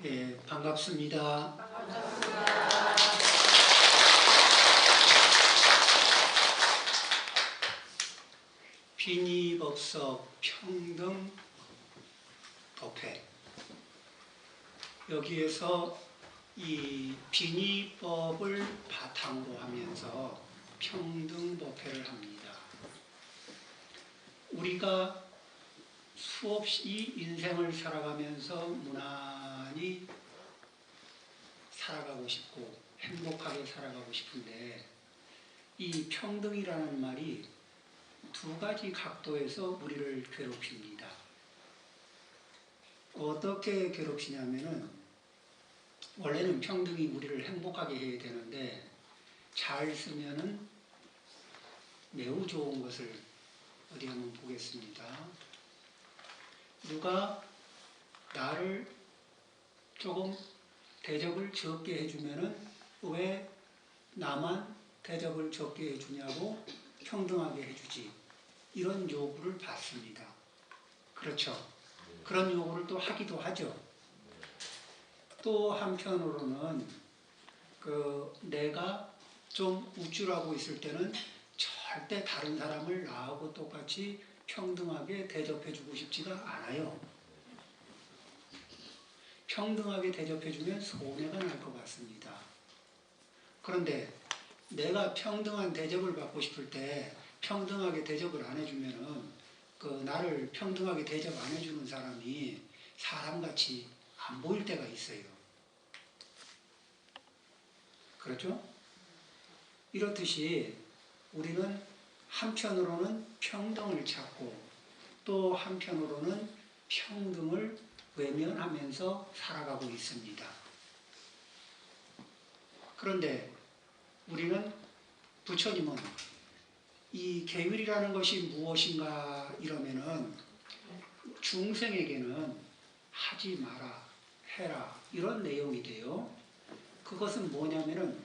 예, 반갑습니다. 빈의법석 평등 법회. 여기에서 이 빈의법을 바탕으로 하면서 평등 법회를 합니다. 우리가 수없이 인생을 살아가면서 무난히 살아가고 싶고 행복하게 살아가고 싶은데 이 평등이라는 말이 두 가지 각도에서 우리를 괴롭힙니다. 어떻게 괴롭히냐면은 원래는 평등이 우리를 행복하게 해야 되는데 잘 쓰면은 매우 좋은 것을 어디 한번 보겠습니다. 누가 나를 조금 대접을 적게 해주면은 왜 나만 대접을 적게 해주냐고 평등하게 해주지. 이런 요구를 받습니다. 그렇죠. 그런 요구를 또 하기도 하죠. 또 한편으로는 내가 좀 우쭐하고 있을 때는 절대 다른 사람을 나하고 똑같이 평등하게 대접해주고 싶지가 않아요. 평등하게 대접해주면 손해가 날 것 같습니다. 그런데 내가 평등한 대접을 받고 싶을 때 평등하게 대접을 안 해주면은 나를 평등하게 대접 안 해주는 사람이 사람같이 안 보일 때가 있어요. 그렇죠? 이렇듯이 우리는 한편으로는 평등을 찾고 또 한편으로는 평등을 외면하면서 살아가고 있습니다. 그런데 우리는 부처님은 이 계율이라는 것이 무엇인가 이러면은 중생에게는 하지 마라, 해라 이런 내용이 돼요. 그것은 뭐냐면은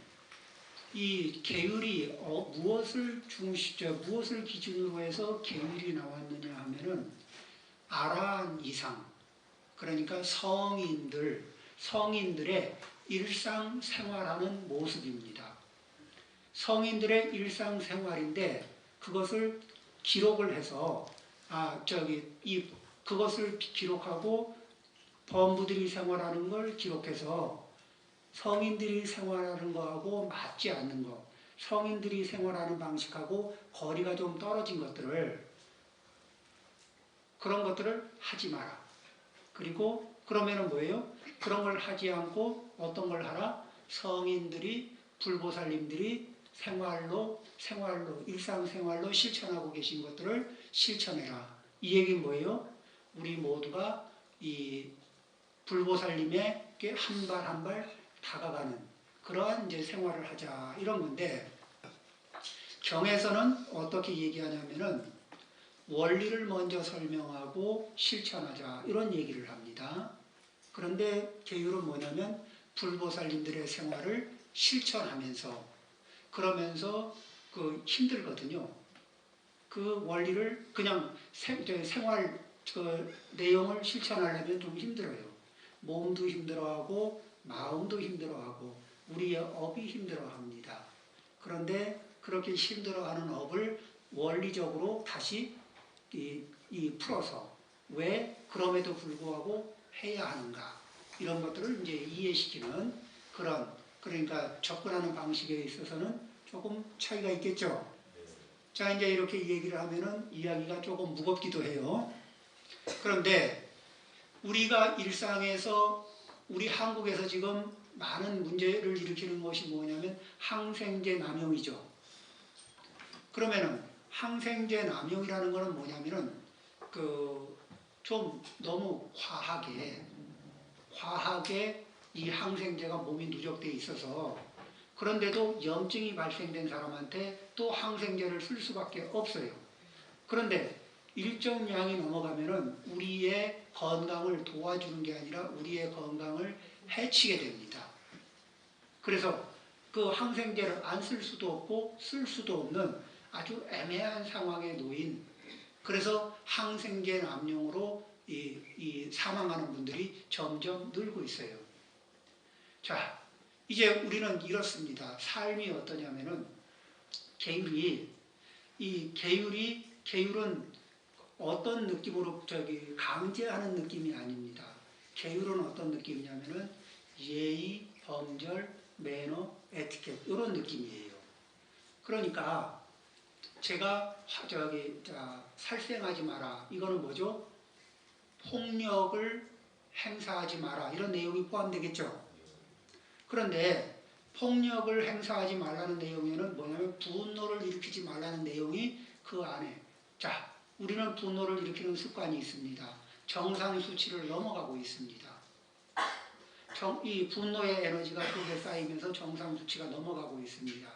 이 계율이 무엇을 기준으로 해서 계율이 나왔느냐 하면은 아라한 이상, 그러니까 성인들의 일상생활하는 모습입니다. 성인들의 일상생활인데 그것을 기록을 해서 그것을 기록하고 범부들이 생활하는 걸 기록해서 성인들이 생활하는 거하고 맞지 않는 것, 성인들이 생활하는 방식하고 거리가 좀 떨어진 것들을 그런 것들을 하지 마라. 그리고 그러면은 뭐예요? 그런 걸 하지 않고 어떤 걸 하라? 성인들이 불보살님들이 일상생활로 실천하고 계신 것들을 실천해라. 이 얘기는 뭐예요? 우리 모두가 이 불보살님에게 한 발 한 발 다가가는 그러한 이제 생활을 하자 이런 건데 경에서는 어떻게 얘기하냐면은 원리를 먼저 설명하고 실천하자 이런 얘기를 합니다. 그런데 계율은 뭐냐면 불보살님들의 생활을 실천하면서 그러면서 힘들거든요. 그 원리를 그냥 생활 내용을 실천하려면 좀 힘들어요. 몸도 힘들어하고 마음도 힘들어하고 우리의 업이 힘들어합니다. 그런데 그렇게 힘들어하는 업을 원리적으로 다시 풀어서 왜 그럼에도 불구하고 해야 하는가 이런 것들을 이제 이해시키는 그러니까 접근하는 방식에 있어서는 조금 차이가 있겠죠. 자, 이제 이렇게 얘기를 하면은 이야기가 조금 무겁기도 해요. 그런데 우리가 일상에서 우리 한국에서 지금 많은 문제를 일으키는 것이 뭐냐면 항생제 남용이죠. 그러면은 항생제 남용이라는 것은 뭐냐면은 좀 너무 과하게 이 항생제가 몸에 누적되어 있어서 그런데도 염증이 발생된 사람한테 또 항생제를 쓸 수밖에 없어요. 그런데 일정 양이 넘어가면은 우리의 건강을 도와주는 게 아니라 우리의 건강을 해치게 됩니다. 그래서 그 항생제를 안 쓸 수도 없고 쓸 수도 없는 아주 애매한 상황에 놓인 그래서 항생제 남용으로 이 사망하는 분들이 점점 늘고 있어요. 자, 이제 우리는 이렇습니다. 삶이 어떠냐면은 계율이 이 계율은 어떤 느낌으로 강제하는 느낌이 아닙니다. 계율은 어떤 느낌이냐면은 예의, 범절, 매너, 에티켓 이런 느낌이에요. 그러니까 제가 살생하지 마라. 이거는 뭐죠? 폭력을 행사하지 마라. 이런 내용이 포함되겠죠. 그런데 폭력을 행사하지 말라는 내용에는 뭐냐면 분노를 일으키지 말라는 내용이 그 안에. 자, 우리는 분노를 일으키는 습관이 있습니다. 정상 수치를 넘어가고 있습니다. 이 분노의 에너지가 속에 쌓이면서 정상 수치가 넘어가고 있습니다.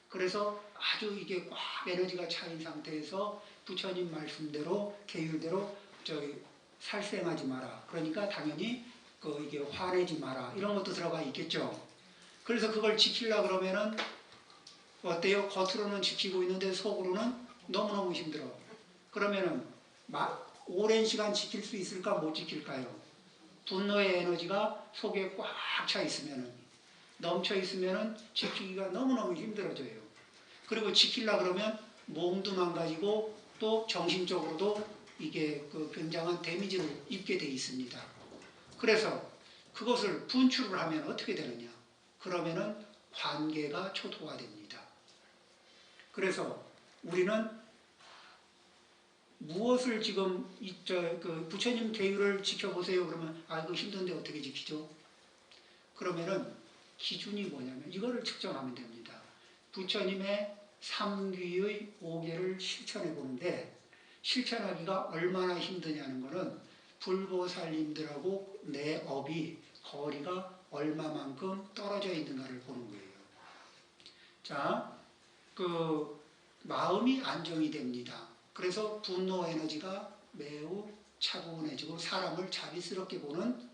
그래서 아주 이게 꽉 에너지가 차인 상태에서 부처님 말씀대로 계율대로 살생하지 마라. 그러니까 당연히 이게 화내지 마라. 이런 것도 들어가 있겠죠. 그래서 그걸 지키려고 그러면은 어때요? 겉으로는 지키고 있는데 속으로는 너무너무 힘들어. 그러면은 오랜 시간 지킬 수 있을까? 못 지킬까요? 분노의 에너지가 속에 꽉 차 있으면은, 넘쳐 있으면은 지키기가 너무너무 힘들어져요. 그리고 지키려고 그러면 몸도 망가지고 또 정신적으로도 이게 굉장한 데미지를 입게 돼 있습니다. 그래서 그것을 분출을 하면 어떻게 되느냐? 그러면은 관계가 초토화됩니다. 그래서 우리는 무엇을 지금 부처님 계율을 지켜보세요. 그러면 이거 힘든데 어떻게 지키죠? 그러면은 기준이 뭐냐면 이거를 측정하면 됩니다. 부처님의 삼귀의 5개를 실천해 보는데 실천하기가 얼마나 힘드냐는 거는 불보살님들하고 내 업이 거리가 얼마만큼 떨어져 있는가를 보는 거예요. 자, 마음이 안정이 됩니다. 그래서 분노 에너지가 매우 차분해지고 사람을 자비스럽게 보는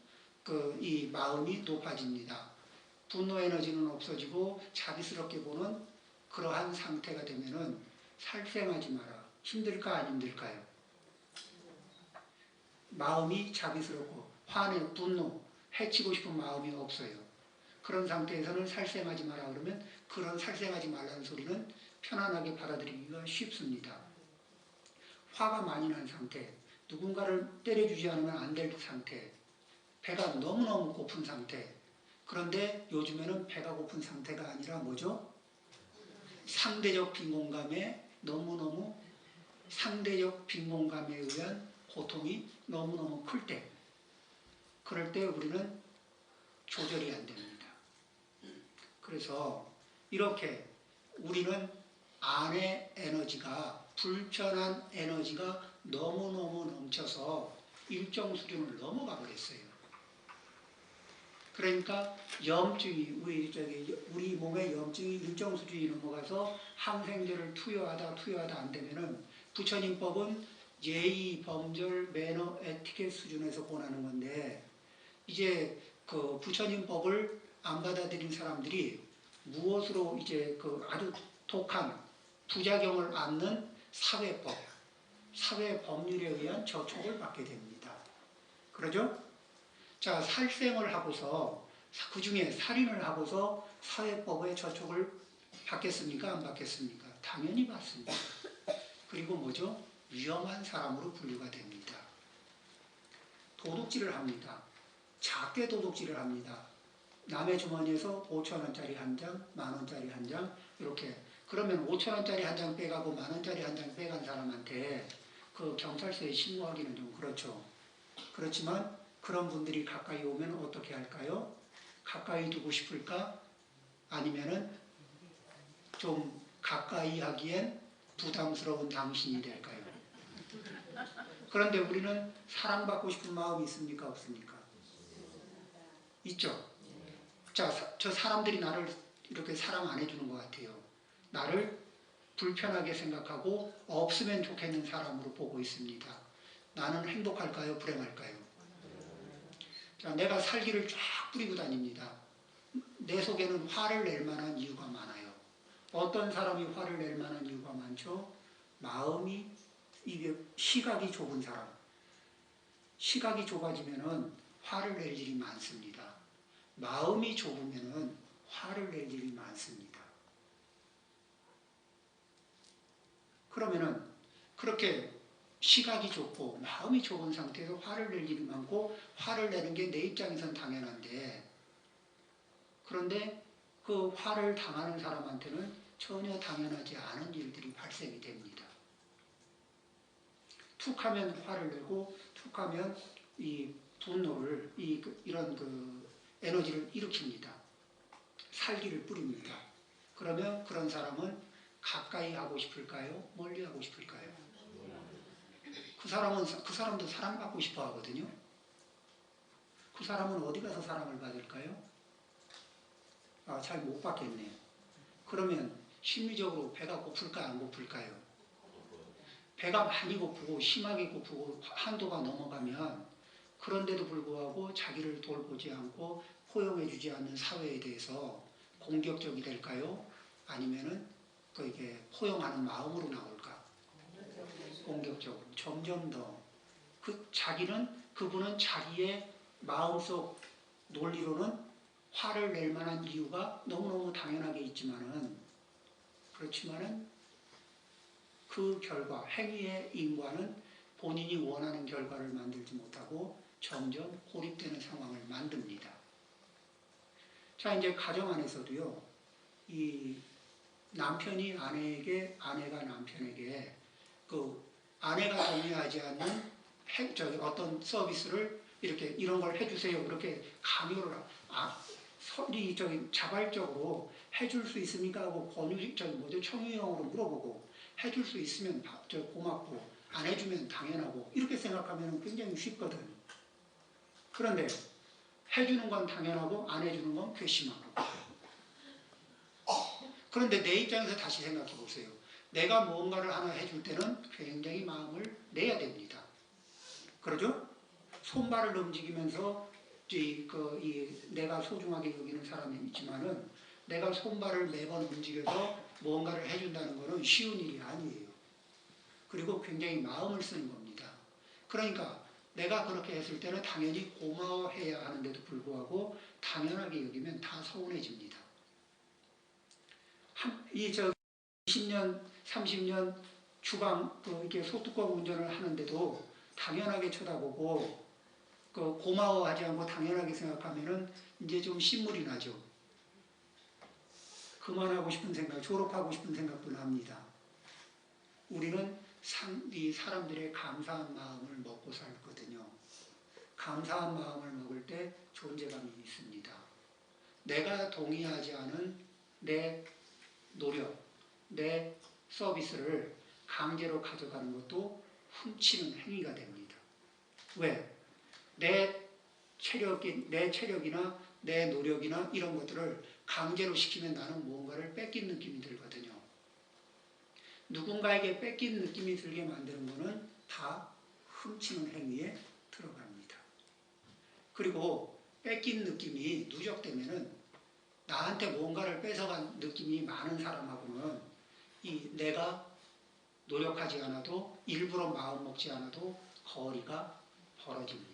이 마음이 높아집니다. 분노 에너지는 없어지고 자비스럽게 보는 그러한 상태가 되면은 살생하지 마라. 힘들까 안 힘들까요? 마음이 자비스럽고 화내, 분노, 해치고 싶은 마음이 없어요. 그런 상태에서는 살생하지 마라 그러면 그런 살생하지 말라는 소리는 편안하게 받아들이기가 쉽습니다. 화가 많이 난 상태, 누군가를 때려주지 않으면 안 될 상태, 배가 너무너무 고픈 상태. 그런데 요즘에는 배가 고픈 상태가 아니라 뭐죠? 상대적 빈곤감에 너무너무 상대적 빈곤감에 의한 고통이 너무너무 클 때, 그럴 때 우리는 조절이 안 됩니다. 그래서 이렇게 우리는 안의 에너지가 불편한 에너지가 너무너무 넘쳐서 일정 수준을 넘어가 버렸어요. 그러니까 염증이 우리 몸의 염증이 일정 수준이 넘어가서 항생제를 투여하다 안 되면은 부처님법은 예의, 범절, 매너, 에티켓 수준에서 권하는 건데 이제 부처님법을 안 받아들인 사람들이 무엇으로 이제 아주 독한 부작용을 안는 사회법, 사회 법률에 의한 저촉을 받게 됩니다. 그러죠? 자, 살생을 하고서 그 중에 살인을 하고서 사회법의 저촉을 받겠습니까? 안 받겠습니까? 당연히 받습니다. 그리고 뭐죠? 위험한 사람으로 분류가 됩니다. 도둑질을 합니다. 작게 도둑질을 합니다. 남의 주머니에서 5,000원짜리 한 장, 10,000원짜리 한 장, 이렇게. 그러면 5,000원짜리 한 장 빼가고 10,000원짜리 한 장 빼간 사람한테 경찰서에 신고하기는 좀 그렇죠. 그렇지만 그런 분들이 가까이 오면 어떻게 할까요? 가까이 두고 싶을까? 아니면은 좀 가까이 하기엔 부담스러운 당신이 될까요? 그런데 우리는 사랑받고 싶은 마음이 있습니까? 없습니까? 있죠? 자, 저 사람들이 나를 이렇게 사랑 안 해주는 것 같아요. 나를 불편하게 생각하고 없으면 좋겠는 사람으로 보고 있습니다. 나는 행복할까요? 불행할까요? 자, 내가 살기를 쫙 뿌리고 다닙니다. 내 속에는 화를 낼 만한 이유가 많아요. 어떤 사람이 화를 낼 만한 이유가 많죠? 마음이 이게 시각이 좁은 사람. 시각이 좁아지면은 화를 낼 일이 많습니다. 마음이 좁으면은 화를 낼 일이 많습니다. 그러면은 그렇게 시각이 좁고 마음이 좁은 상태에서 화를 낼 일이 많고 화를 내는 게 내 입장에선 당연한데 그런데 그 화를 당하는 사람한테는 전혀 당연하지 않은 일들이 발생이 됩니다. 툭 하면 화를 내고 툭 하면 이 분노를 이런 그 에너지를 일으킵니다. 살기를 뿌립니다. 그러면 그런 사람은 가까이 하고 싶을까요? 멀리 하고 싶을까요? 그 사람도 사랑받고 싶어 하거든요. 그 사람은 어디 가서 사랑을 받을까요? 잘 못 받겠네요. 그러면 심리적으로 배가 고플까 안 고플까요? 배가 많이 고프고 심하게 고프고 한도가 넘어가면 그런데도 불구하고 자기를 돌보지 않고 포용해주지 않는 사회에 대해서 공격적이 될까요? 아니면은 이게 포용하는 마음으로 나올까? 공격적으로 점점 더 그분은 자기의 마음속 논리로는 화를 낼 만한 이유가 너무너무 당연하게 있지만은 그렇지만은 그 결과 행위의 인과는 본인이 원하는 결과를 만들지 못하고 점점 고립되는 상황을 만듭니다. 자, 이제 가정 안에서도요, 이 남편이 아내에게, 아내가 남편에게 그 아내가 동의하지 않는 어떤 서비스를 이렇게 이런 걸 해주세요. 그렇게 강요를 자발적으로 해줄 수 있습니까? 하고 청유형으로 물어보고 해줄 수 있으면 고맙고 안 해주면 당연하고 이렇게 생각하면 굉장히 쉽거든. 그런데 해주는 건 당연하고 안 해주는 건 괘씸하고. 그런데 내 입장에서 다시 생각해 보세요. 내가 무언가를 하나 해줄 때는 굉장히 마음을 내야 됩니다. 그러죠? 손발을 움직이면서 내가 소중하게 여기는 사람이 있지만은 내가 손발을 매번 움직여서 무언가를 해준다는 것은 쉬운 일이 아니에요. 그리고 굉장히 마음을 쓰는 겁니다. 그러니까 내가 그렇게 했을 때는 당연히 고마워해야 하는데도 불구하고 당연하게 여기면 다 서운해집니다. 20년, 30년 이렇게 소뚜껑 운전을 하는데도 당연하게 쳐다보고 고마워하지 않고 당연하게 생각하면은 이제 좀 신물이 나죠. 그만하고 싶은 생각, 졸업하고 싶은 생각도 납니다. 우리는 이 사람들의 감사한 마음을 먹고 살거든요. 감사한 마음을 먹을 때 존재감이 있습니다. 내가 동의하지 않은 내 노력, 내 서비스를 강제로 가져가는 것도 훔치는 행위가 됩니다. 왜? 내 체력이나 내 노력이나 이런 것들을 강제로 시키면 나는 무언가를 뺏긴 느낌이 들거든요. 누군가에게 뺏긴 느낌이 들게 만드는 것은 다 훔치는 행위에 들어갑니다. 그리고 뺏긴 느낌이 누적되면은 나한테 뭔가를 뺏어간 느낌이 많은 사람하고는 내가 노력하지 않아도 일부러 마음 먹지 않아도 거리가 벌어집니다.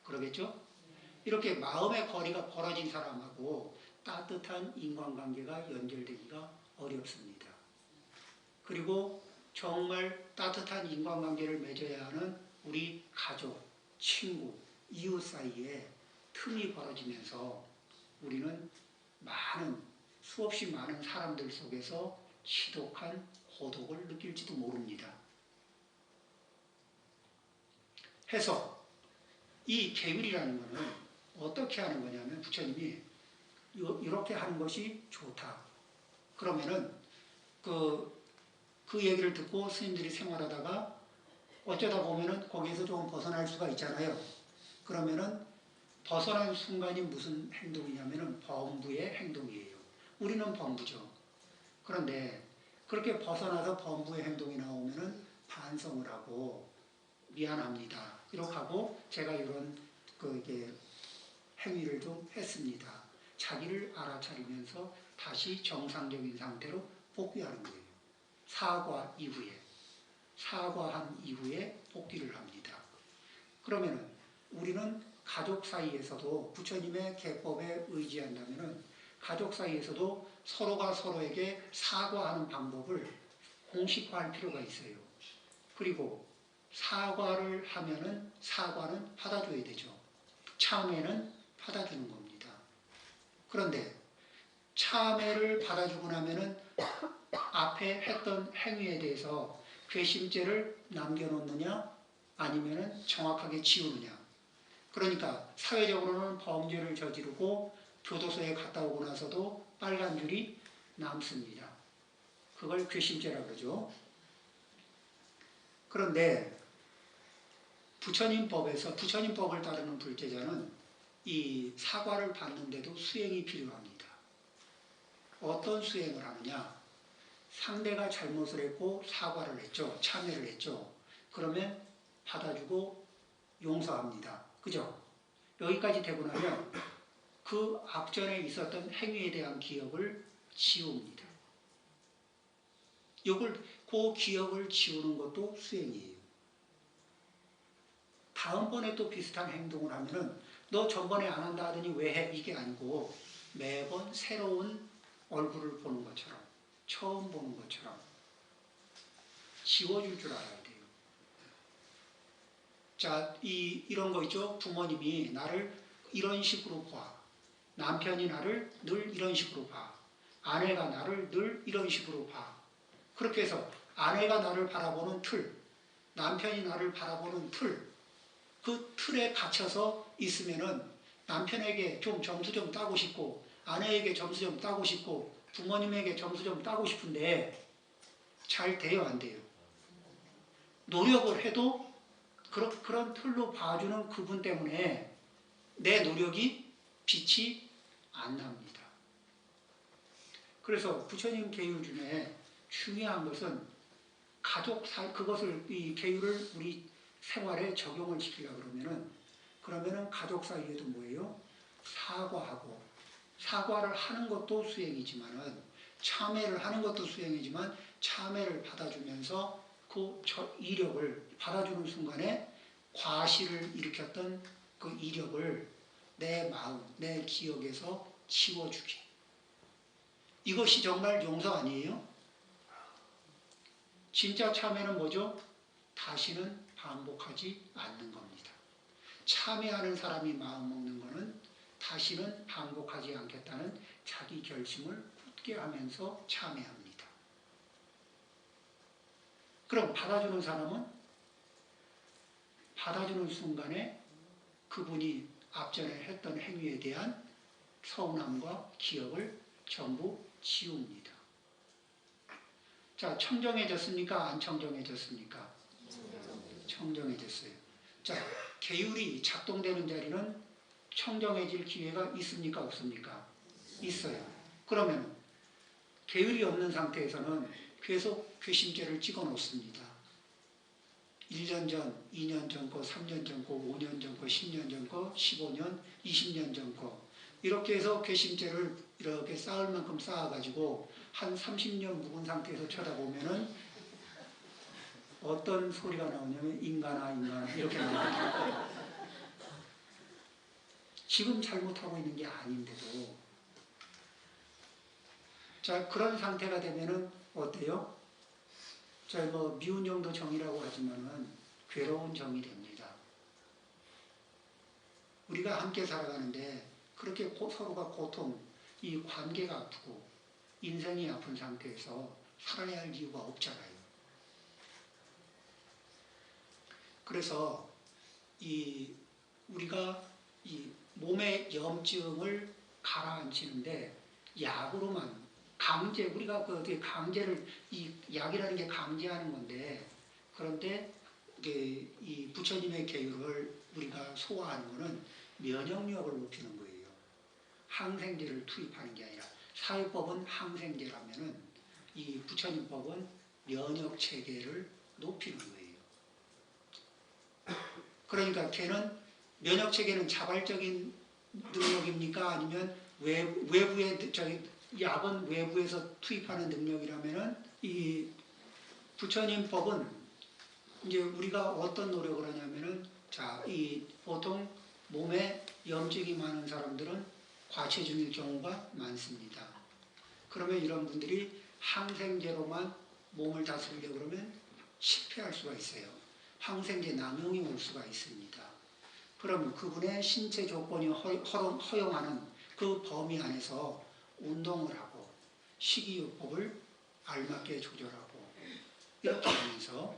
그러겠죠? 이렇게 마음의 거리가 벌어진 사람하고 따뜻한 인간관계가 연결되기가 어렵습니다. 그리고 정말 따뜻한 인간관계를 맺어야 하는 우리 가족, 친구, 이웃 사이에 틈이 벌어지면서 우리는 수없이 많은 사람들 속에서 지독한 고독을 느낄지도 모릅니다. 해서 이 계율이라는 것은 어떻게 하는 거냐면 부처님이 이렇게 하는 것이 좋다. 그러면은 그 얘기를 듣고 스님들이 생활하다가 어쩌다 보면은 거기에서 좀 벗어날 수가 있잖아요. 그러면은 벗어난 순간이 무슨 행동이냐면은 범부의 행동이에요. 우리는 범부죠. 그런데 그렇게 벗어나서 범부의 행동이 나오면은 반성을 하고 미안합니다. 이렇게 하고 제가 이런 이게 행위를 좀 했습니다. 자기를 알아차리면서 다시 정상적인 상태로 복귀하는 거예요. 사과한 이후에 복귀를 합니다. 그러면은 우리는 가족 사이에서도 부처님의 계법에 의지한다면은 가족 사이에서도 서로가 서로에게 사과하는 방법을 공식화할 필요가 있어요. 그리고 사과를 하면은 사과는 받아줘야 되죠. 참회는 받아주는 겁니다. 그런데 참회를 받아주고 나면은 앞에 했던 행위에 대해서 괘씸죄를 남겨놓느냐 아니면은 정확하게 지우느냐. 그러니까 사회적으로는 범죄를 저지르고 교도소에 갔다 오고 나서도 빨간 줄이 남습니다. 그걸 괘씸죄라고 그러죠. 그런데 부처님법에서 부처님법을 따르는 불제자는 이 사과를 받는데도 수행이 필요합니다. 어떤 수행을 하느냐? 상대가 잘못을 했고 사과를 했죠. 참회를 했죠. 그러면 받아주고 용서합니다. 그죠? 여기까지 되고 나면 그 앞전에 있었던 행위에 대한 기억을 지웁니다. 그 기억을 지우는 것도 수행이에요. 다음번에 또 비슷한 행동을 하면은 너 전번에 안 한다 하더니 왜 해? 이게 아니고 매번 새로운 얼굴을 보는 것처럼 처음 보는 것처럼 지워줄 줄 알아야 돼요. 자, 이런 거 있죠? 부모님이 나를 이런 식으로 봐. 남편이 나를 늘 이런 식으로 봐. 아내가 나를 늘 이런 식으로 봐. 그렇게 해서 아내가 나를 바라보는 틀, 남편이 나를 바라보는 틀, 그 틀에 갇혀서 있으면은 남편에게 좀 점수 좀 따고 싶고 아내에게 점수 좀 따고 싶고 부모님에게 점수 좀 따고 싶은데 잘 돼요, 안 돼요? 노력을 해도 그런 틀로 봐주는 그분 때문에 내 노력이 빛이 안 납니다. 그래서 부처님 계율 중에 중요한 것은 가족 사이, 그것을, 이 계율을 우리 생활에 적용을 시키려고 그러면은 가족 사이에도 뭐예요? 사과하고, 사과를 하는 것도 수행이지만은, 참회를 하는 것도 수행이지만, 참회를 받아주면서 그 이력을 받아주는 순간에 과실을 일으켰던 그 이력을 내 마음, 내 기억에서 지워주기. 이것이 정말 용서 아니에요? 진짜 참회는 뭐죠? 다시는 반복하지 않는 겁니다. 참회하는 사람이 마음 먹는 것은 다시는 반복하지 않겠다는 자기 결심을 굳게 하면서 참회합니다. 그럼 받아주는 사람은 받아주는 순간에 그분이 앞전에 했던 행위에 대한 서운함과 기억을 전부 지웁니다. 자, 청정해졌습니까? 안 청정해졌습니까? 청정해졌어요. 자, 계율이 작동되는 자리는 청정해질 기회가 있습니까? 없습니까? 있어요. 그러면 계율이 없는 상태에서는 계속 괘씸죄를 찍어 놓습니다. 1년 전, 2년 전 거, 3년 전 거, 5년 전 거, 10년 전 거, 15년, 20년 전 거. 이렇게 해서 괘씸죄를 이렇게 쌓을 만큼 쌓아가지고 한 30년 묵은 상태에서 쳐다보면은 어떤 소리가 나오냐면 인간아 이렇게 나옵니다. 지금 잘못하고 있는 게 아닌데도. 자, 그런 상태가 되면은 어때요? 자, 뭐 미운 정도 정이라고 하지만은 괴로운 정이 됩니다. 우리가 함께 살아가는데 그렇게 서로가 고통, 이 관계가 아프고 인생이 아픈 상태에서 살아야 할 이유가 없잖아요. 그래서 우리가 이 몸의 염증을 가라앉히는데 약으로만 우리가 강제를, 이 약이라는 게 강제하는 건데, 그런데 이 부처님의 계율을 우리가 소화하는 것은 면역력을 높이는 거예요. 항생제를 투입하는 게 아니라, 사회법은 항생제라면은 이 부처님법은 면역 체계를 높이는 거예요. 그러니까 걔는 면역 체계는 자발적인 능력입니까? 아니면 외부의 약은 외부에서 투입하는 능력이라면은 이 부처님법은 이제 우리가 어떤 노력을 하냐면은 자, 이 보통 몸에 염증이 많은 사람들은 과체중일 경우가 많습니다. 그러면 이런 분들이 항생제로만 몸을 다스리려고 그러면 실패할 수가 있어요. 항생제 남용이 올 수가 있습니다. 그럼 그분의 신체 조건이 허용하는 그 범위 안에서 운동을 하고 식이요법을 알맞게 조절하고 이렇게 하면서,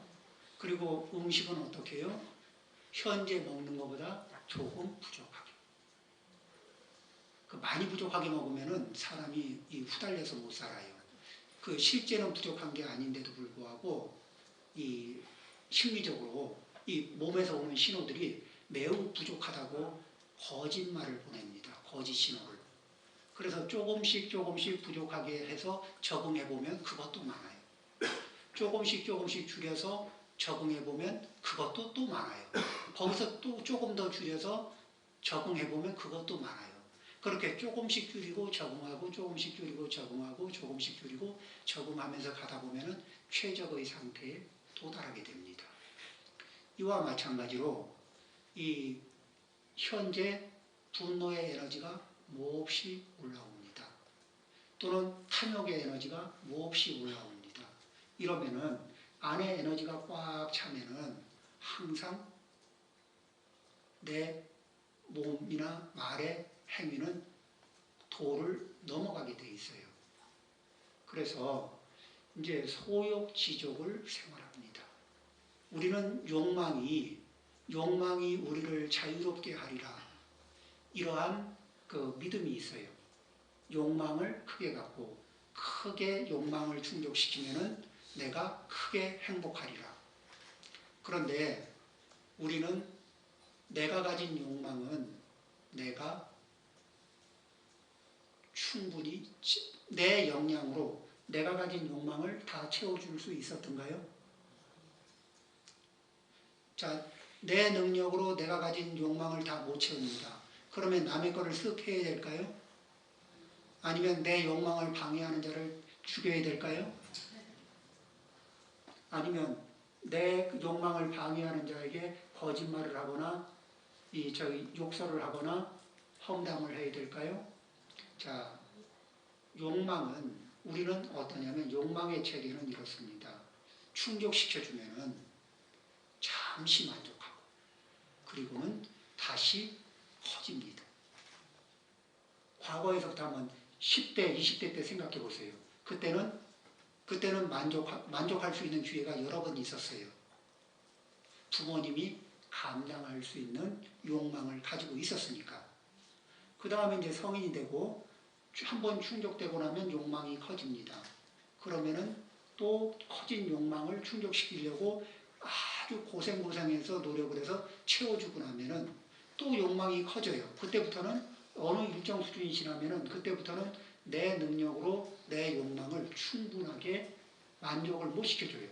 그리고 음식은 어떻게 해요? 현재 먹는 것보다 조금 부족하게. 많이 부족하게 먹으면 사람이 후달려서 못 살아요. 실제는 부족한 게 아닌데도 불구하고 이 심리적으로 이 몸에서 오는 신호들이 매우 부족하다고 거짓말을 보냅니다. 거짓 신호를. 그래서 조금씩 부족하게 해서 적응해보면 그것도 많아요. 조금씩 줄여서 적응해보면 그것도 또 많아요. 거기서 또 조금 더 줄여서 적응해보면 그것도 많아요. 그렇게 조금씩 줄이고 적응하고 조금씩 줄이고 적응하고 조금씩 줄이고 적응하면서 가다 보면 최적의 상태에 도달하게 됩니다. 이와 마찬가지로 이 현재 분노의 에너지가 몹시 올라옵니다. 또는 탐욕의 에너지가 몹시 올라옵니다. 이러면은 안에 에너지가 꽉 차면은 항상 내 몸이나 말의 행위는 도를 넘어가게 돼 있어요. 그래서 이제 소욕지족을 생활합니다. 우리는 욕망이 우리를 자유롭게 하리라, 이러한 믿음이 있어요. 욕망을 크게 갖고 크게 욕망을 충족시키면은 내가 크게 행복하리라. 그런데 우리는 내가 가진 욕망은 내가 충분히 내 역량으로 내가 가진 욕망을 다 채워줄 수 있었던가요? 자, 내 능력으로 내가 가진 욕망을 다 못 채웁니다. 그러면 남의 거를 쓱 해야 될까요? 아니면 내 욕망을 방해하는 자를 죽여야 될까요? 아니면 내 욕망을 방해하는 자에게 거짓말을 하거나 욕설을 하거나 험담을 해야 될까요? 자, 욕망은 우리는 어떠냐면 욕망의 체계는 이렇습니다. 충족시켜주면은 잠시 만족하고 그리고는 다시 커집니다. 과거에서부터 한번 10대, 20대 때 생각해 보세요. 그때는 만족할 수 있는 기회가 여러 번 있었어요. 부모님이 감당할 수 있는 욕망을 가지고 있었으니까. 그 다음에 이제 성인이 되고 한번 충족되고 나면 욕망이 커집니다. 그러면은 또 커진 욕망을 충족시키려고 아주 고생해서 노력을 해서 채워주고 나면은 또 욕망이 커져요. 그때부터는 어느 일정 수준이 지나면은 그때부터는 내 능력으로 내 욕망을 충분하게 만족을 못 시켜줘요.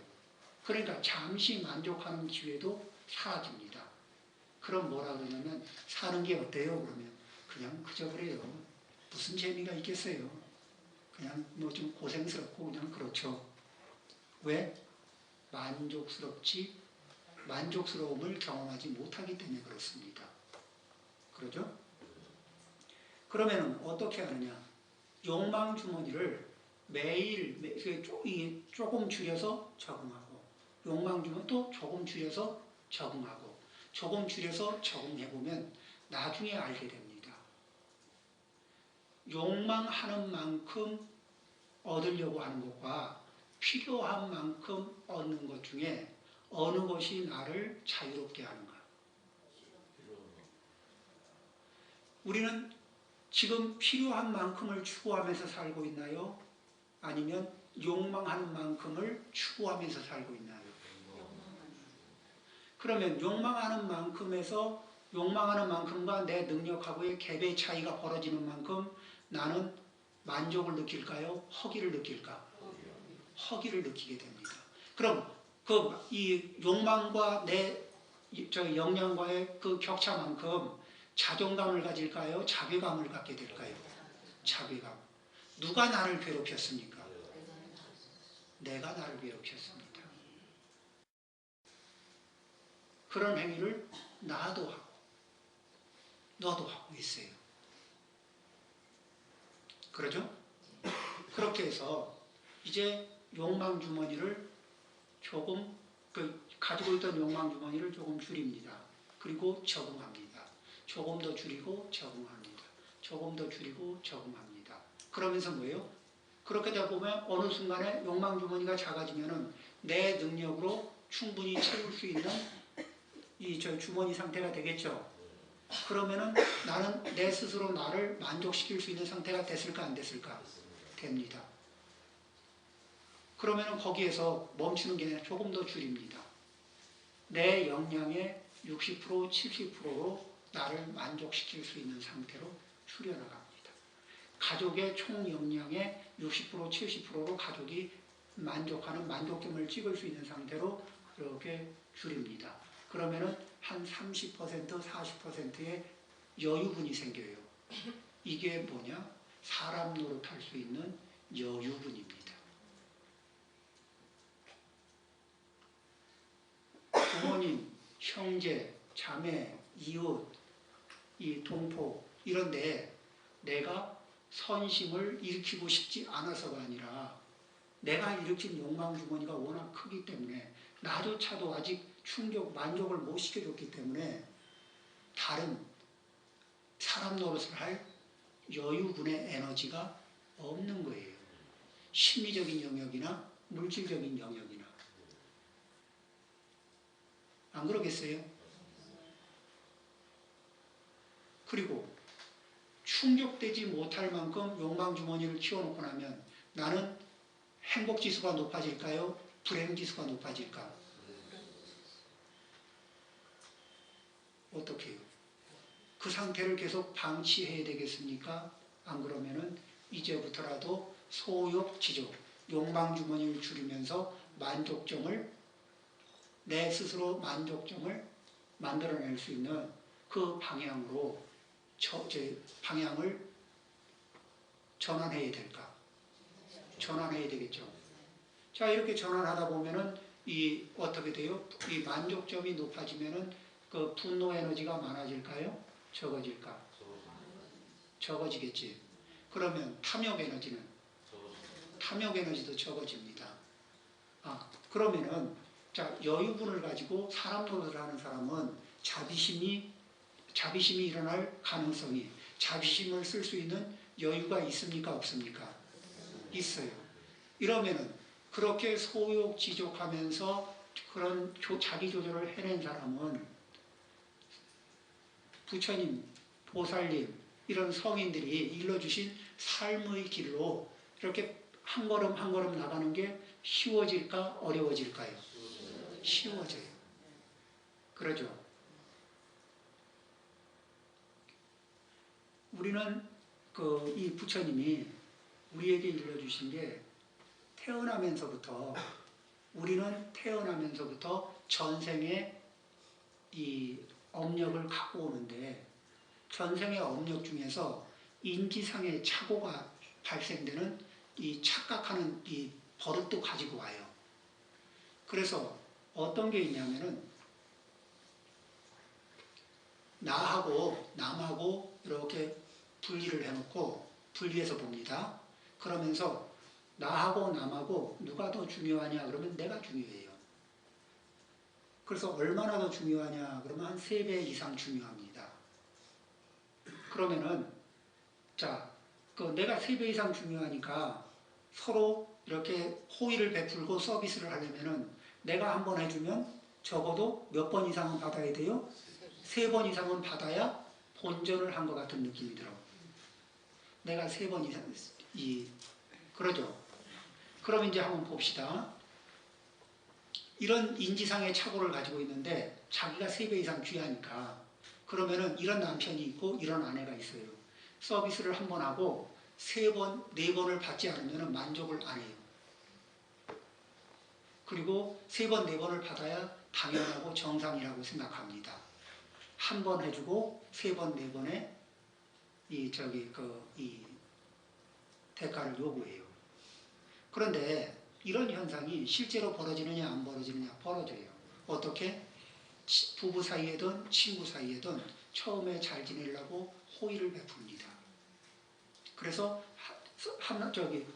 그러니까 잠시 만족하는 기회도 사라집니다. 그럼 뭐라 그러냐면 사는 게 어때요? 그러면 그냥 그저 그래요. 무슨 재미가 있겠어요? 그냥 뭐 좀 고생스럽고 그냥 그렇죠. 왜? 만족스러움을 경험하지 못하기 때문에 그렇습니다. 그러죠? 그러면 어떻게 하느냐? 욕망 주머니를 매일 조금 줄여서 적응하고, 욕망 주머니 또 조금 줄여서 적응하고, 조금 줄여서 적응해보면 나중에 알게 됩니다. 욕망하는 만큼 얻으려고 하는 것과 필요한 만큼 얻는 것 중에 어느 것이 나를 자유롭게 하는가? 우리는 지금 필요한 만큼을 추구하면서 살고 있나요? 아니면 욕망하는 만큼을 추구하면서 살고 있나요? 그러면 욕망하는 만큼과 내 능력하고의 갭의 차이가 벌어지는 만큼 나는 만족을 느낄까요? 허기를 느낄까? 허기를 느끼게 됩니다. 그럼 이 욕망과 내 역량과의 그 격차만큼 자존감을 가질까요? 자괴감을 갖게 될까요? 자괴감. 누가 나를 괴롭혔습니까? 내가 나를 괴롭혔습니다. 그런 행위를 나도 하고 너도 하고 있어요. 그러죠? 그렇게 해서 이제 욕망 주머니를 조금 가지고 있던 욕망 주머니를 조금 줄입니다. 그리고 적응합니다. 조금 더 줄이고 적응합니다. 조금 더 줄이고 적응합니다. 그러면서 뭐예요? 그렇게 되다 보면 어느 순간에 욕망 주머니가 작아지면은 내 능력으로 충분히 채울 수 있는 저 주머니 상태가 되겠죠. 그러면은 나는 내 스스로 나를 만족시킬 수 있는 상태가 됐을까 안 됐을까? 됩니다. 그러면은 거기에서 멈추는 게 아니라 조금 더 줄입니다. 내 역량의 60%, 70%로 나를 만족시킬 수 있는 상태로 줄여나갑니다. 가족의 총 역량의 60%, 70%로 가족이 만족하는 만족점을 찍을 수 있는 상태로 그렇게 줄입니다. 그러면은 한 30%, 40%의 여유분이 생겨요. 이게 뭐냐? 사람 노릇할 수 있는 여유분입니다. 부모님, 형제, 자매, 이웃, 이 동포 이런데 내가 선심을 일으키고 싶지 않아서가 아니라 내가 일으킨 욕망 주머니가 워낙 크기 때문에 나조차도 아직 만족을 못 시켜줬기 때문에 다른 사람 노릇을 할 여유분의 에너지가 없는 거예요. 심리적인 영역이나 물질적인 영역이나. 안 그러겠어요? 그리고 충족되지 못할 만큼 욕망 주머니를 키워놓고 나면 나는 행복지수가 높아질까요? 불행지수가 높아질까? 어떻게 해요? 그 상태를 계속 방치해야 되겠습니까? 안 그러면은 이제부터라도 소욕, 지족, 욕망 주머니를 줄이면서 내 스스로 만족점을 만들어낼 수 있는 그 방향으로 방향을 전환해야 될까? 전환해야 되겠죠. 자, 이렇게 전환하다 보면은 어떻게 돼요? 이 만족점이 높아지면은 그 분노 에너지가 많아질까요? 적어질까? 적어지겠지. 그러면 탐욕 에너지도 적어집니다. 그러면은 자, 여유분을 가지고 사람 노릇을 하는 사람은 자비심이 일어날 가능성이, 자비심을 쓸 수 있는 여유가 있습니까? 없습니까? 있어요. 이러면은 그렇게 소욕지족하면서 그런 자기 조절을 해낸 사람은 부처님, 보살님 이런 성인들이 일러주신 삶의 길로 이렇게 한 걸음 한 걸음 나가는 게 쉬워질까? 어려워질까요? 쉬워져요. 그러죠. 우리는 이 부처님이 우리에게 일러주신 게 우리는 태어나면서부터 전생에 이 업력을 갖고 오는데 전생의 업력 중에서 인지상의 착오가 발생되는 이 착각하는 이 버릇도 가지고 와요. 그래서 어떤 게 있냐면은 나하고 남하고 이렇게 분리를 해놓고 분리해서 봅니다. 그러면서 나하고 남하고 누가 더 중요하냐 그러면 내가 중요해요. 그래서 얼마나 더 중요하냐 그러면 한 3배 이상 중요합니다. 그러면은 자, 내가 3배 이상 중요하니까 서로 이렇게 호의를 베풀고 서비스를 하려면은 내가 한 번 해주면 적어도 몇 번 이상은 받아야 돼요? 3번 이상은 받아야 본전을 한 것 같은 느낌이 들어. 내가 3번 이상, 그러죠. 그럼 이제 한번 봅시다. 이런 인지상의 착오를 가지고 있는데 자기가 3배 이상 귀하니까 그러면은 이런 남편이 있고 이런 아내가 있어요. 서비스를 한 번 하고 3번, 4번을 받지 않으면 만족을 안 해요. 그리고 3번, 4번을 받아야 당연하고 정상이라고 생각합니다. 한 번 해주고 3번, 4번에 이 대가를 요구해요. 그런데 이런 현상이 실제로 벌어지느냐 안 벌어지느냐? 벌어져요. 어떻게? 부부 사이에든 친구 사이에든 처음에 잘 지내려고 호의를 베풉니다. 그래서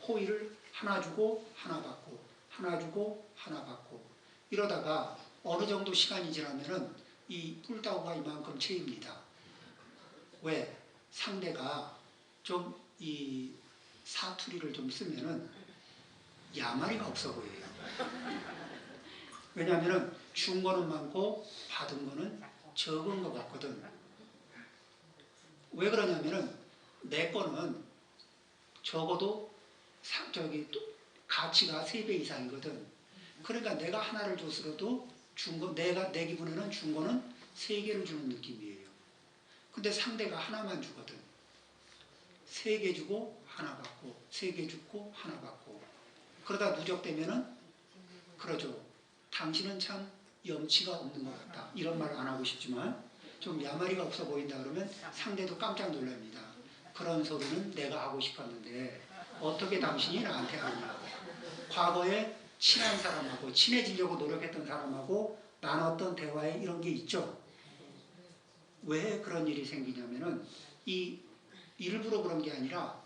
호의를 하나 주고 하나 받고 하나 주고 하나 받고 이러다가 어느 정도 시간이 지나면은 이 뿔다구가 이만큼 채입니다. 왜? 상대가 좀 이 사투리를 좀 쓰면은 야마리가 없어 보여요. 왜냐하면은 준 거는 많고 받은 거는 적은 것 같거든. 왜 그러냐면은 내 거는 적어도 가치가 3배 이상이거든. 그러니까 내가 하나를 줬어도 내가 내 기분에는 준 거는 3개를 주는 느낌이에요. 근데 상대가 하나만 주거든. 3개 주고 하나 받고 3개 주고 하나 받고 그러다 누적되면은 그러죠. 당신은 참 염치가 없는 것 같다. 이런 말 안 하고 싶지만 좀 야마리가 없어 보인다 그러면 상대도 깜짝 놀랍니다. 그런 소리는 내가 하고 싶었는데 어떻게 당신이 나한테 하냐. 과거에 친한 사람하고 친해지려고 노력했던 사람하고 나눴던 대화에 이런 게 있죠. 왜 그런 일이 생기냐면은 일부러 그런 게 아니라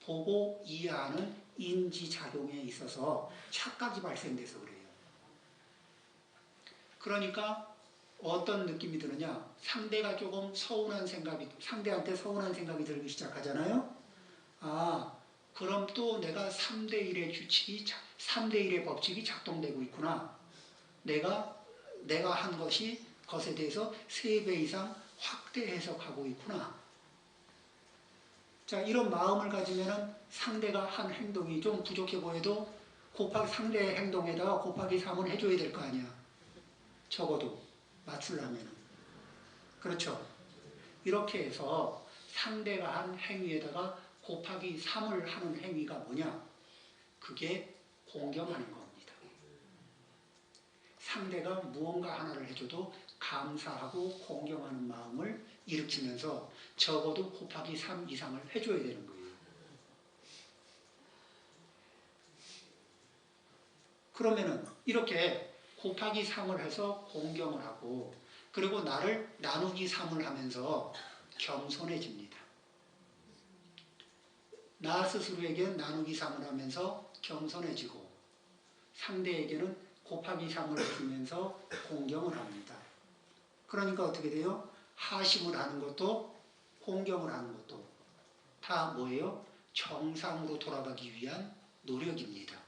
보고 이해하는 인지작용에 있어서 착각이 발생돼서 그래요. 그러니까 어떤 느낌이 드느냐. 상대한테 서운한 생각이 들기 시작하잖아요. 그럼 또 내가 3대1의 법칙이 작동되고 있구나. 내가 한 것에 대해서 3배 이상 확대 해석하고 있구나. 자, 이런 마음을 가지면은 상대가 한 행동이 좀 부족해 보여도 상대의 행동에다가 곱하기 3은 해줘야 될 거 아니야. 적어도 맞추려면은. 그렇죠. 이렇게 해서 상대가 한 행위에다가 곱하기 3을 하는 행위가 뭐냐? 그게 공경하는 겁니다. 상대가 무언가 하나를 해줘도 감사하고 공경하는 마음을 일으키면서 적어도 곱하기 3 이상을 해줘야 되는 거예요. 그러면은 이렇게 곱하기 3을 해서 공경을 하고 그리고 나를 나누기 3을 하면서 겸손해집니다. 나 스스로에게는 나누기 3을 하면서 겸손해지고 상대에게는 곱하기 3을 해주면서 공경을 합니다. 그러니까 어떻게 돼요? 하심을 하는 것도 공경을 하는 것도 다 뭐예요? 정상으로 돌아가기 위한 노력입니다.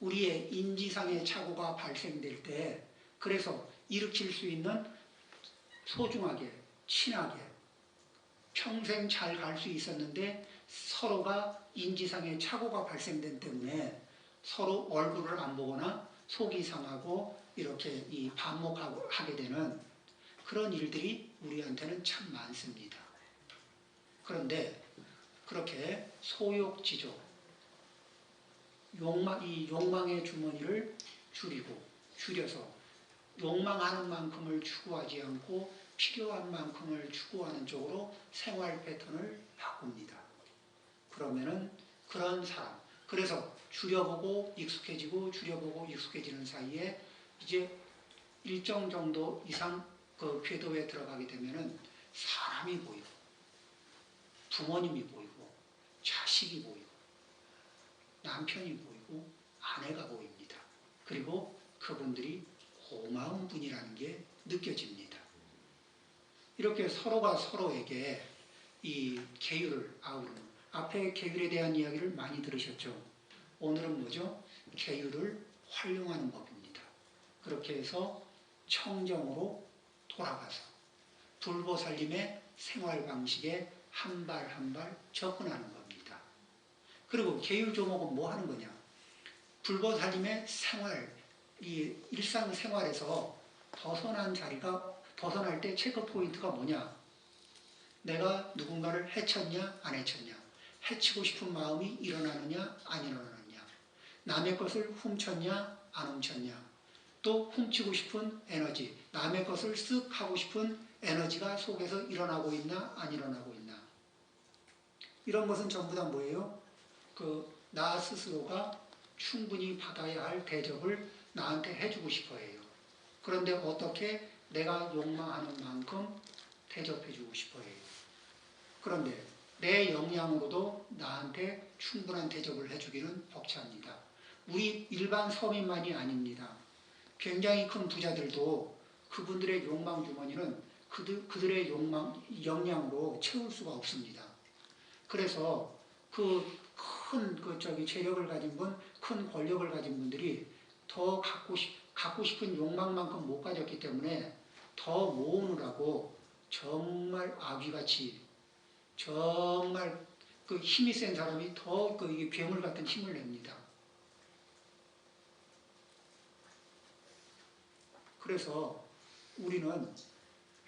우리의 인지상의 착오가 발생될 때 그래서 일으킬 수 있는 소중하게, 친하게, 평생 잘 갈 수 있었는데 서로가 인지상의 착오가 발생된 때문에 서로 얼굴을 안 보거나 속이 상하고 이렇게 반목하게 되는 그런 일들이 우리한테는 참 많습니다. 그런데 그렇게 소욕지족, 욕망의 주머니를 줄여서 욕망하는 만큼을 추구하지 않고 필요한 만큼을 추구하는 쪽으로 생활 패턴을 바꿉니다. 그러면은 그런 사람, 그래서 줄여보고 익숙해지는 사이에 이제 일정 정도 이상 그 궤도에 들어가게 되면은 사람이 보이고 부모님이 보이고 자식이 보이고 남편이 보이고 아내가 보입니다. 그리고 그분들이 고마운 분이라는 게 느껴집니다. 이렇게 서로가 서로에게 이 계율을 아우르는 앞에 계율에 대한 이야기를 많이 들으셨죠. 오늘은 뭐죠? 계율을 활용하는 법입니다. 그렇게 해서 청정으로 돌아가서 불보살님의 생활 방식에 한 발 한 발 접근하는 겁니다. 그리고 계율조목은 뭐 하는 거냐? 불보살님의 이 일상생활에서 벗어날 때 체크 포인트가 뭐냐? 내가 누군가를 해쳤냐, 안 해쳤냐? 해치고 싶은 마음이 일어나느냐, 안 일어나느냐? 남의 것을 훔쳤냐, 안 훔쳤냐? 또 훔치고 싶은 에너지, 남의 것을 쓱 하고 싶은 에너지가 속에서 일어나고 있나, 안 일어나고 있나? 이런 것은 전부 다 뭐예요? 나 스스로가 충분히 받아야 할 대접을 나한테 해주고 싶어 해요. 그런데 어떻게 내가 욕망하는 만큼 대접해주고 싶어요. 그런데 내 역량으로도 나한테 충분한 대접을 해주기는 벅찹니다. 우리 일반 서민만이 아닙니다. 굉장히 큰 부자들도 그분들의 욕망 주머니는 그들의 역량으로 채울 수가 없습니다. 그래서 재력을 가진 분, 큰 권력을 가진 분들이 더 갖고 싶은 욕망만큼 못 가졌기 때문에 더 모으느라고 정말 아귀같이 정말 그 힘이 센 사람이 더 이게 괴물 같은 힘을 냅니다. 그래서 우리는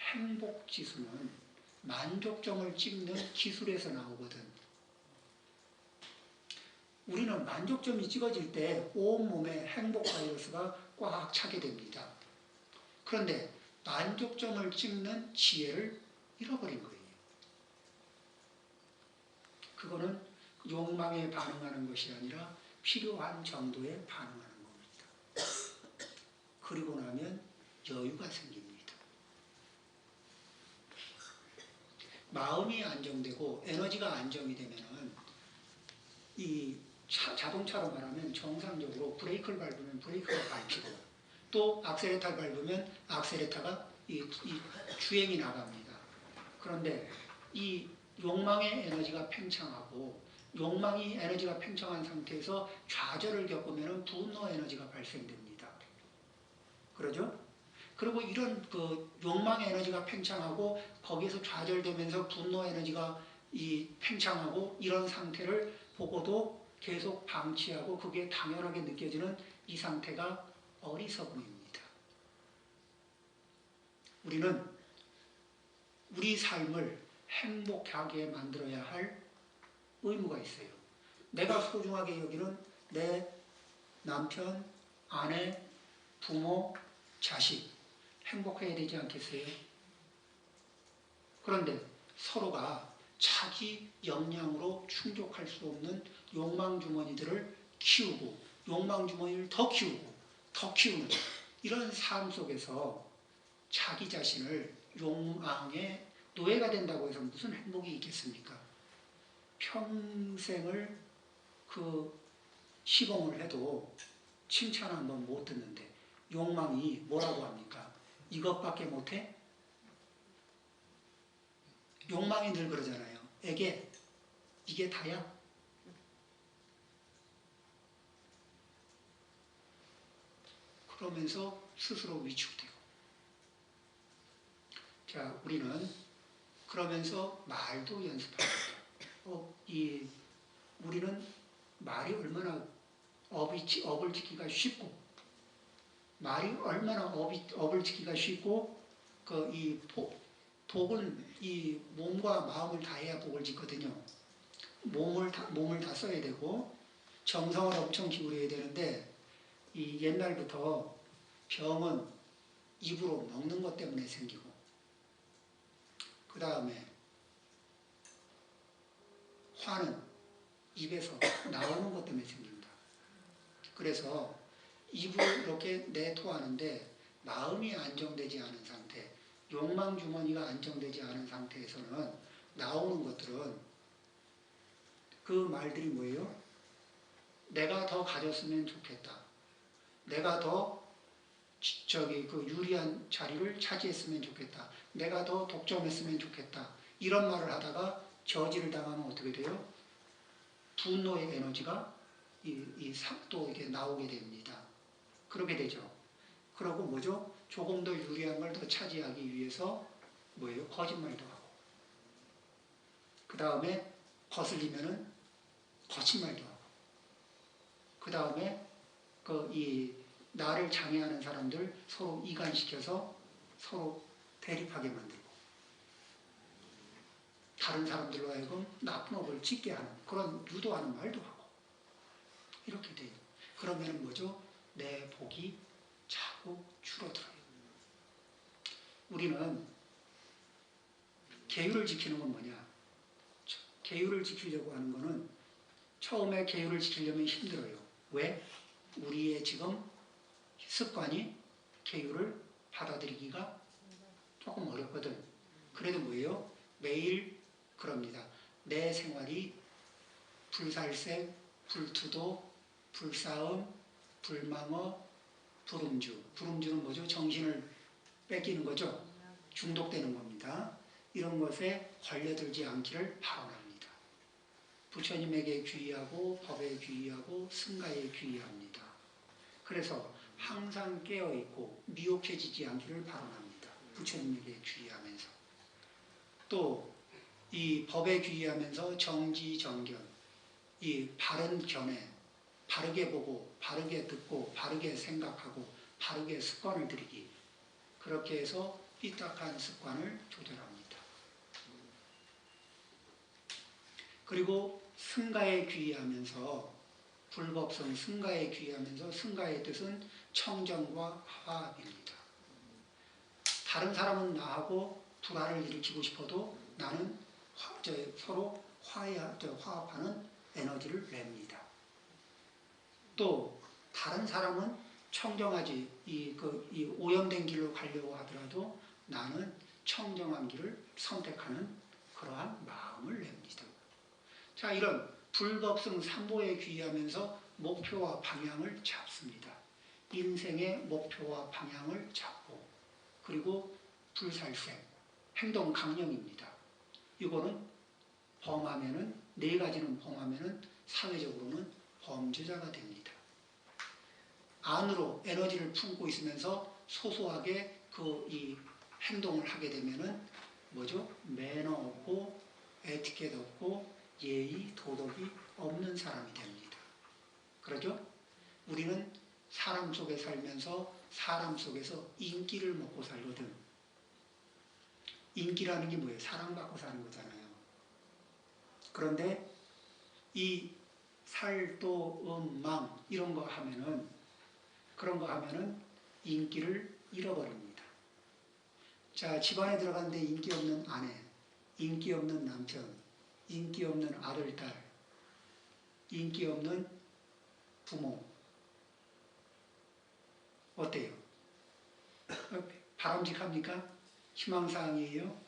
행복 지수는 만족점을 찍는 기술에서 나오거든. 우리는 만족점이 찍어질 때 온몸에 행복 바이러스가 꽉 차게 됩니다. 그런데 만족점을 찍는 지혜를 잃어버린 거예요. 그거는 욕망에 반응하는 것이 아니라 필요한 정도에 반응하는 겁니다. 그리고 나면 여유가 생깁니다. 마음이 안정되고 에너지가 안정이 되면은 이 자동차로 말하면 정상적으로 브레이크를 밟으면 브레이크가 밟히고 또 악셀레타를 밟으면 악셀레타가 이 주행이 나갑니다. 그런데 이 욕망의 에너지가 팽창하고 욕망이 에너지가 팽창한 상태에서 좌절을 겪으면 분노 에너지가 발생됩니다. 그러죠? 그리고 이런 욕망의 에너지가 팽창하고 거기에서 좌절되면서 분노 에너지가 팽창하고 이런 상태를 보고도 계속 방치하고 그게 당연하게 느껴지는 이 상태가 어리석음입니다. 우리는 우리 삶을 행복하게 만들어야 할 의무가 있어요. 내가 소중하게 여기는 내 남편, 아내, 부모, 자식 행복해야 되지 않겠어요? 그런데 서로가 자기 역량으로 충족할 수 없는 욕망 주머니들을 키우고 욕망 주머니를 더 키우고 더 키우는 이런 삶 속에서 자기 자신을 욕망의 노예가 된다고 해서 무슨 행복이 있겠습니까? 평생을 시공을 해도 칭찬 한 번 못 듣는데 욕망이 뭐라고 합니까? 이것밖에 못해? 욕망이 늘 그러잖아요. 에게 이게 다야? 그러면서 스스로 위축되고. 자, 우리는 그러면서 말도 연습합니다. 우리는 말이 얼마나 업을 짓기가 쉽고, 말이 얼마나 업을 짓기가 쉽고, 복은 이 몸과 마음을 다해야 복을 짓거든요. 몸을 다 써야 되고, 정성을 엄청 기울여야 되는데, 이 옛날부터 병은 입으로 먹는 것 때문에 생기고, 그 다음에 화는 입에서 나오는 것 때문에 생깁니다. 그래서 입으로 이렇게 내토하는데 마음이 안정되지 않은 상태, 욕망 주머니가 안정되지 않은 상태에서는 나오는 것들은 그 말들이 뭐예요? 내가 더 가졌으면 좋겠다. 내가 더 유리한 자리를 차지했으면 좋겠다. 내가 더 독점했으면 좋겠다. 이런 말을 하다가 저지를 당하면 어떻게 돼요? 분노의 에너지가 또 이게 나오게 됩니다. 그렇게 되죠. 그러고 뭐죠? 조금 더 유리한 걸 더 차지하기 위해서 뭐예요? 거짓말도 하고. 그 다음에 거슬리면은 거친 말도 하고. 그 다음에 나를 장애하는 사람들 서로 이간시켜서 서로 대립하게 만들고. 다른 사람들로 하여금 나쁜 업을 짓게 하는 그런 유도하는 말도 하고. 이렇게 돼요. 그러면 뭐죠? 내 복이 자꾸 줄어들어요. 우리는 계율을 지키는 건 뭐냐? 계율을 지키려고 하는 거는 처음에 계율을 지키려면 힘들어요. 왜? 우리의 지금 습관이 계율을 받아들이기가 조금 어렵거든. 그래도 뭐예요? 매일 그럽니다. 내 생활이 불살생, 불투도, 불싸움, 불망어, 불음주. 불음주는 뭐죠? 정신을 뺏기는 거죠. 중독되는 겁니다. 이런 것에 걸려들지 않기를 바랍니다. 부처님에게 귀의하고 법에 귀의하고 승가에 귀의합니다. 그래서 항상 깨어있고 미혹해지지 않기를 바랍니다. 부처님에게 귀의하면서. 또 이 법에 귀의하면서 정지정견, 이 바른 견해, 바르게 보고 바르게 듣고 바르게 생각하고 바르게 습관을 들이기. 그렇게 해서 삐딱한 습관을 조절합니다. 그리고 승가에 귀의하면서 불법성 승가에 귀의하면서 승가의 뜻은 청정과 화합입니다. 다른 사람은 나하고 불화를 일으키고 싶어도 나는 서로 화합하는 에너지를 냅니다. 또 다른 사람은 청정하지 이 오염된 길로 가려고 하더라도 나는 청정한 길을 선택하는 그러한 마음을 냅니다. 자, 이런 불법성 삼보에 귀의하면서 목표와 방향을 잡습니다. 인생의 목표와 방향을 잡고 그리고 불살생, 행동 강령입니다. 이거는 범하면은 네 가지는 범하면은 사회적으로는 범죄자가 됩니다. 안으로 에너지를 품고 있으면서 소소하게 이 행동을 하게 되면은 뭐죠? 매너 없고 에티켓 없고 예의 도덕이 없는 사람이 됩니다. 그러죠? 우리는 사람 속에 살면서 사람 속에서 인기를 먹고 살거든. 인기라는 게 뭐예요? 사랑받고 사는 거잖아요. 그런데 이 살도 망 이런 거 하면은 그런 거 하면은 인기를 잃어버립니다. 자, 집안에 들어갔는데 인기 없는 아내, 인기 없는 남편, 인기 없는 아들, 딸, 인기 없는 부모. 어때요? 바람직합니까? 희망사항이에요?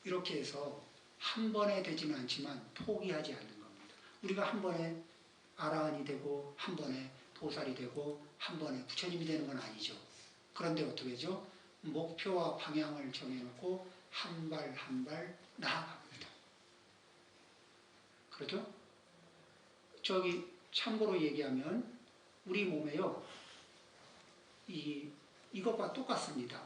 이렇게 해서 한 번에 되지는 않지만 포기하지 않는 겁니다. 우리가 한 번에 아라한이 되고 한 번에 보살이 되고 한 번에 부처님이 되는 건 아니죠. 그런데 어떻게 하죠? 목표와 방향을 정해놓고 한 발 한 발 나아갑니다. 그렇죠? 참고로 얘기하면 우리 몸에요. 이것과 똑같습니다.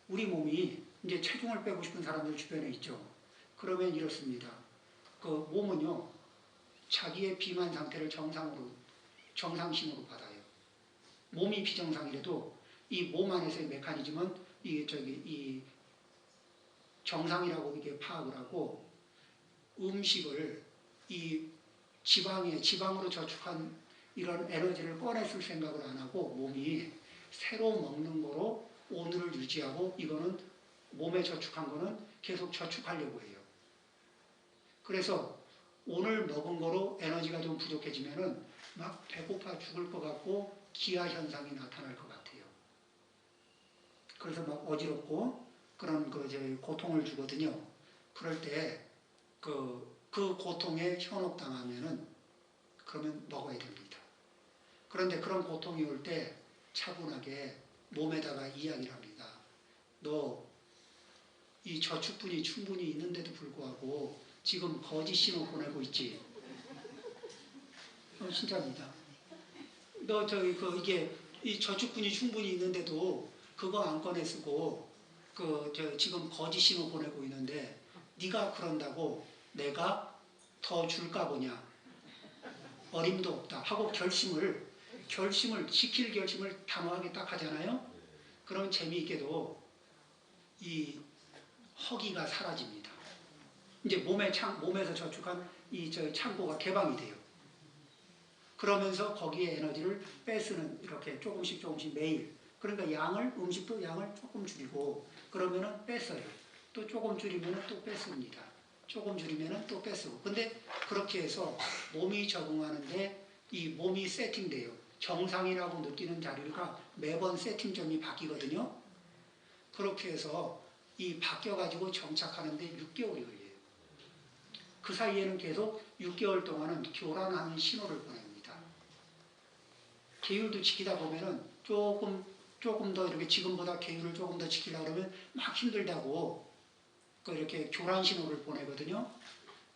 우리 몸이 이제 체중을 빼고 싶은 사람들 주변에 있죠. 그러면 이렇습니다. 그 몸은요. 자기의 비만 상태를 정상신호로 받아요. 몸이 비정상이라도 이 몸 안에서의 메커니즘은 이 정상이라고 이게 파악을 하고 음식을 이 지방으로 저축한 이런 에너지를 꺼냈을 생각을 안 하고 몸이 새로 먹는 거로 오늘을 유지하고 이거는 몸에 저축한 거는 계속 저축하려고 해요. 그래서 오늘 먹은 거로 에너지가 좀 부족해지면은 막 배고파 죽을 것 같고 기아 현상이 나타날 것 같아요. 그래서 막 어지럽고 그런 고통을 주거든요. 그럴 때 그 고통에 현혹당하면은 그러면 먹어야 됩니다. 그런데 그런 고통이 올 때 차분하게 몸에다가 이야기를 합니다. 너 이 저축분이 충분히 있는데도 불구하고 지금 거짓 신호 보내고 있지. 진짜입니다. 너 이게 이 저축분이 충분히 있는데도 그거 안 꺼내 쓰고 지금 거짓 신호 보내고 있는데 네가 그런다고 내가 더 줄까 보냐. 어림도 없다 하고 결심을 지킬 결심을 단호하게 딱 하잖아요. 그럼 재미있게도 이 허기가 사라집니다. 이제 몸에서 저축한 창고가 개방이 돼요. 그러면서 거기에 에너지를 빼쓰는 이렇게 조금씩 매일. 그러니까 음식도 양을 조금 줄이고 그러면은 뺐어요. 또 조금 줄이면은 또 뺐습니다. 조금 줄이면은 또 뺐쓰고. 근데 그렇게 해서 몸이 적응하는데 이 몸이 세팅돼요. 정상이라고 느끼는 자리가 매번 세팅점이 바뀌거든요. 그렇게 해서 이 바뀌어가지고 정착하는데 6개월이 걸려요. 그 사이에는 계속 6개월 동안은 교란하는 신호를 보냅니다. 계율도 지키다 보면은 조금 더 이렇게 지금보다 계율을 조금 더 지키려고 그러면 막 힘들다고 이렇게 교란 신호를 보내거든요.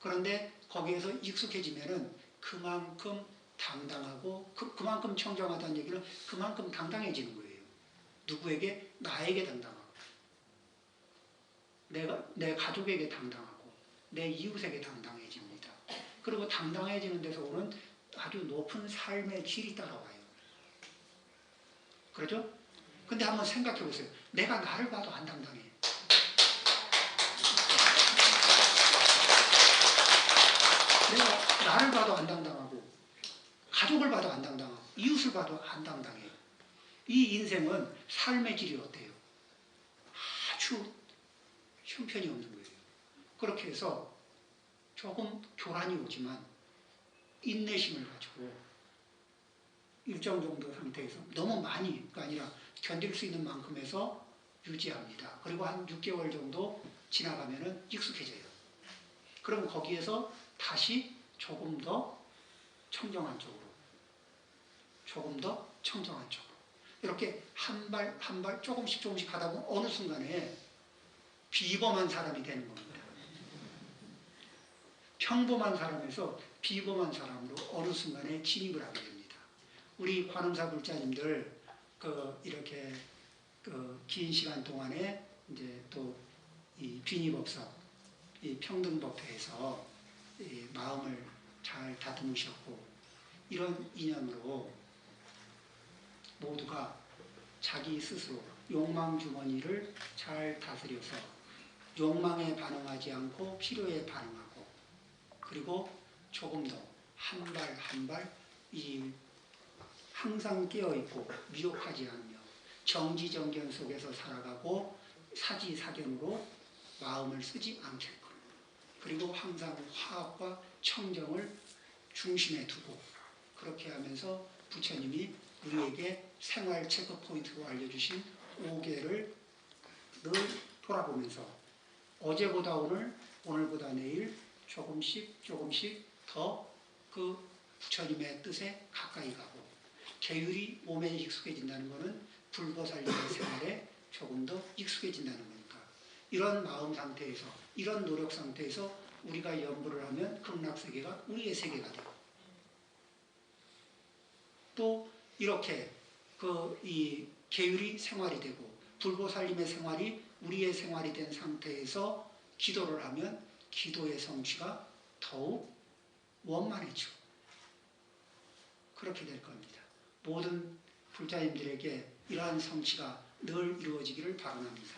그런데 거기에서 익숙해지면은 그만큼 당당하고 그만큼 청정하다는 얘기는 그만큼 당당해지는 거예요. 누구에게? 나에게 당당하고 내 가족에게 당당하고 내 이웃에게 당당해집니다. 그리고 당당해지는 데서 오는 아주 높은 삶의 질이 따라와요. 그렇죠? 근데 한번 생각해 보세요. 내가 나를 봐도 안 당당해. 내가 나를 봐도 안 당당하고 가족을 봐도 안 당당하고 이웃을 봐도 안 당당해. 이 인생은 삶의 질이 어때요? 아주 형편이 없는 거예요. 그렇게 해서 조금 교란이 오지만 인내심을 가지고 일정 정도 상태에서 너무 많이가 아니라 견딜 수 있는 만큼에서 유지합니다. 그리고 한 6개월 정도 지나가면은 익숙해져요. 그럼 거기에서 다시 조금 더 청정한 쪽으로, 조금 더 청정한 쪽으로 이렇게 한 발 한 발 조금씩 하다 보면 어느 순간에 비범한 사람이 되는 겁니다. 평범한 사람에서 비범한 사람으로 어느 순간에 진입을 하게 됩니다. 우리 관음사 불자님들 이렇게 긴 시간 동안에 이제 또 이 빈의법석, 이 평등법회에서 이 마음을 잘 다듬으셨고 이런 인연으로 모두가 자기 스스로 욕망 주머니를 잘 다스려서 욕망에 반응하지 않고 필요에 반응하고 그리고 조금 더 한 발 한 발 이 항상 깨어있고 미혹하지 않으며 정지정견 속에서 살아가고 사지사견으로 마음을 쓰지 않겠고 그리고 항상 화합과 청정을 중심에 두고 그렇게 하면서 부처님이 우리에게 생활 체크 포인트로 알려주신 5개를 늘 돌아보면서 어제보다 오늘, 오늘보다 내일 조금씩 더 그 부처님의 뜻에 가까이 가고 계율이 몸에 익숙해진다는 것은 불보살님의 생활에 조금 더 익숙해진다는 거니까 이런 마음 상태에서 이런 노력 상태에서 우리가 연부를 하면 극락세계가 우리의 세계가 되고 또 이렇게 이 계율이 생활이 되고 불보살님의 생활이 우리의 생활이 된 상태에서 기도를 하면 기도의 성취가 더욱 원만해지고 그렇게 될 겁니다. 모든 불자님들에게 이러한 성취가 늘 이루어지기를 바랍니다.